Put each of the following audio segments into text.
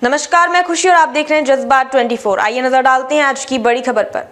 नमस्कार, मैं खुशी और आप देख रहे हैं जज्बात 24। आइए नजर डालते हैं आज की बड़ी खबर पर।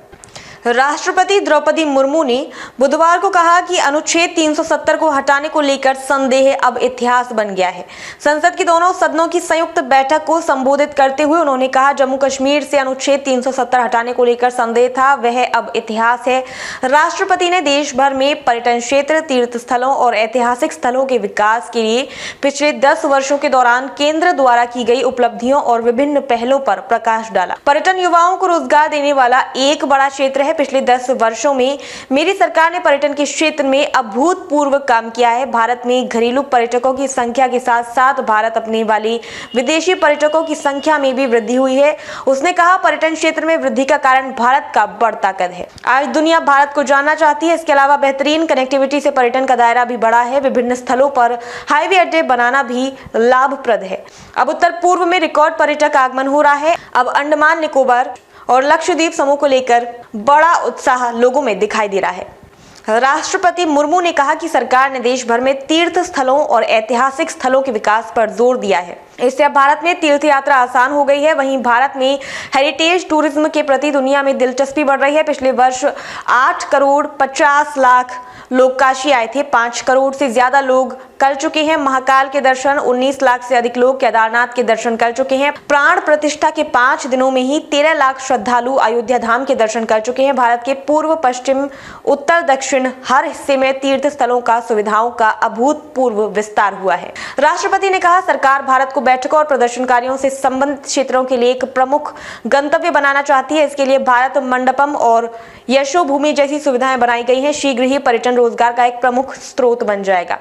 राष्ट्रपति द्रौपदी मुर्मू ने बुधवार को कहा कि अनुच्छेद 370 को हटाने को लेकर संदेह अब इतिहास बन गया है। संसद की दोनों सदनों की संयुक्त बैठक को संबोधित करते हुए उन्होंने कहा, जम्मू कश्मीर से अनुच्छेद 370 हटाने को लेकर संदेह था, वह अब इतिहास है। राष्ट्रपति ने देश भर में पर्यटन क्षेत्र, तीर्थ स्थलों और ऐतिहासिक स्थलों के विकास के लिए पिछले 10 वर्षों के दौरान केंद्र द्वारा की गई उपलब्धियों और विभिन्न पहलों पर प्रकाश डाला। पर्यटन युवाओं को रोजगार देने वाला एक बड़ा क्षेत्र है। पिछले 10 वर्षों में मेरी सरकार ने पर्यटन के क्षेत्र में अभूतपूर्व काम किया है। भारत में घरेलू पर्यटकों की संख्या के साथ साथ भारत अपने वाले विदेशी पर्यटकों की संख्या में भी वृद्धि हुई है। उसने कहा, पर्यटन क्षेत्र में वृद्धि का कारण भारत का बढ़ता कद है। आज दुनिया भारत को जानना चाहती है। इसके अलावा बेहतरीन कनेक्टिविटी से पर्यटन का दायरा भी बढ़ा है। विभिन्न स्थलों पर हाईवे अड्डे बनाना भी लाभप्रद है। अब उत्तर पूर्व में रिकॉर्ड पर्यटक आगमन हो रहा है। अब अंडमान निकोबार और लक्षद्वीप समूह को लेकर बड़ा उत्साह लोगों में दिखाई दे रहा है। राष्ट्रपति मुर्मू ने कहा कि सरकार ने देश भर में तीर्थ स्थलों और ऐतिहासिक स्थलों के विकास पर जोर दिया है। इससे अब भारत में तीर्थ यात्रा आसान हो गई है। वहीं भारत में हेरिटेज टूरिज्म के प्रति दुनिया में दिलचस्पी बढ़ रही है। पिछले वर्ष 8 करोड़ 50 लाख लोग काशी आए थे। 5 करोड़ से ज्यादा लोग कर चुके हैं महाकाल के दर्शन। 19 लाख से अधिक लोग केदारनाथ के दर्शन कर चुके हैं। प्राण प्रतिष्ठा के 5 दिनों में ही 13 लाख श्रद्धालु अयोध्या धाम के दर्शन कर चुके हैं। भारत के पूर्व, पश्चिम, उत्तर, दक्षिण हर हिस्से में तीर्थ स्थलों का सुविधाओं का अभूतपूर्व विस्तार हुआ है। राष्ट्रपति ने कहा, सरकार भारत को बैठकों और प्रदर्शनकारियों से संबंधित क्षेत्रों के लिए एक प्रमुख गंतव्य बनाना चाहती है। इसके लिए भारत मंडपम और यशो भूमि जैसी सुविधाएं बनाई गई हैं। शीघ्र ही पर्यटन रोजगार का एक प्रमुख स्रोत बन जाएगा।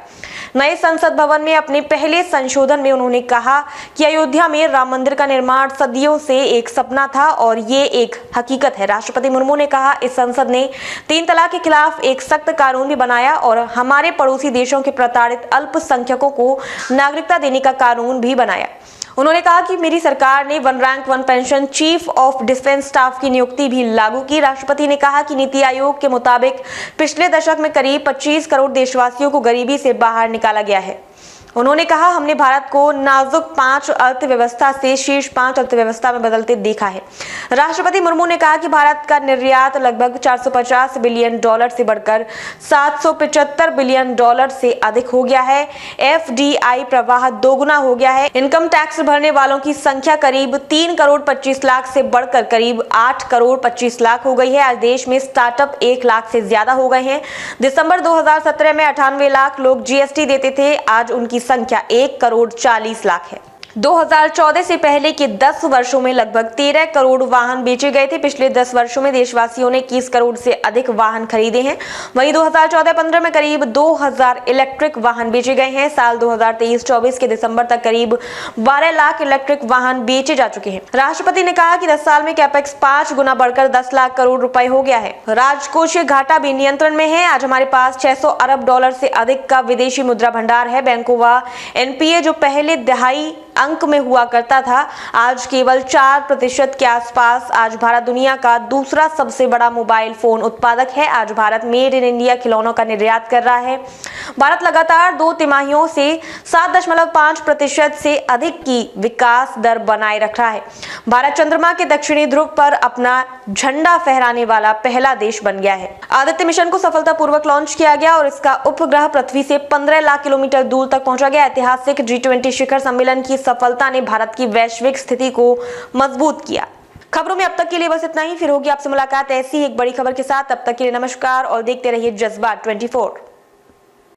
नए संसद भवन में अपने पहले संशोधन में उन्होंने कहा कि अयोध्या में राम मंदिर का निर्माण सदियों से एक सपना था और ये एक हकीकत है। राष्ट्रपति मुर्मू ने कहा, इस संसद ने 3 तलाक के खिलाफ एक सख्त कानून भी बनाया और हमारे पड़ोसी देशों के प्रताड़ित अल्पसंख्यकों को नागरिकता देने का कानून भी बनाया। उन्होंने कहा कि मेरी सरकार ने 1 rank 1 pension chief of defence staff की नियुक्ति भी लागू की। राष्ट्रपति ने कहा कि नीति आयोग के मुताबिक पिछले दशक में करीब 25 करोड़ देशवासियों को गरीबी से बाहर निकाला गया है। उन्होंने कहा, हमने भारत को नाजुक 5 अर्थव्यवस्था से शीर्ष 5 अर्थव्यवस्था में बदलते देखा है। राष्ट्रपति मुर्मू ने कहा कि भारत का निर्यात लगभग $450 बिलियन से बढ़कर $775 बिलियन से अधिक हो गया है। FDI प्रवाह दोगुना हो गया है। इनकम टैक्स भरने वालों की संख्या करीब 3 करोड़ 25 लाख से बढ़कर करीब 8 करोड़ 25 लाख हो गई है। आज देश में स्टार्टअप 1 लाख से ज्यादा हो गए हैं। दिसंबर 2017 में 98 लाख लोग GST देते थे। आज उनकी संख्या 1 करोड़ 40 लाख है। 2014 से पहले के 10 वर्षों में लगभग 13 करोड़ वाहन बेचे गए थे। पिछले 10 वर्षों में देशवासियों ने 21 करोड़ से अधिक वाहन खरीदे हैं। वहीं 2014-15 में करीब 2000 इलेक्ट्रिक वाहन बेचे गए हैं। साल 2023-24 के दिसंबर तक करीब 12 लाख इलेक्ट्रिक वाहन बेचे जा चुके हैं। राष्ट्रपति ने कहा कि 10 साल में कैपेक्स 5 गुना बढ़कर 10 लाख करोड़ रुपए हो गया है। राजकोषीय घाटा भी नियंत्रण में है। आज हमारे पास $600 अरब से अधिक का विदेशी मुद्रा भंडार है। बैंकों व NPA जो पहले दहाई अंक में हुआ करता था, आज केवल 4% के आसपास। आज भारत दुनिया का दूसरा सबसे बड़ा मोबाइल फोन उत्पादक है। आज भारत मेड इन इंडिया खिलौनों का निर्यात कर रहा है। भारत लगातार 2 तिमाहियों से 7.5% से अधिक की विकास दर बनाए रख रहा है। भारत चंद्रमा के दक्षिणी ध्रुव पर अपना झंडा फहराने वाला पहला देश बन गया है। आदित्य मिशन को सफलतापूर्वक लॉन्च किया गया और इसका उपग्रह पृथ्वी से 15 लाख किलोमीटर दूर तक पहुंचा गया। ऐतिहासिक G20 शिखर सम्मेलन की सफलता ने भारत की वैश्विक स्थिति को मजबूत किया। खबरों में अब तक के लिए बस इतना ही। फिर होगी आपसे मुलाकात ऐसी ही एक बड़ी खबर के साथ। तब तक के लिए नमस्कार और देखते रहिए जज्बात 24।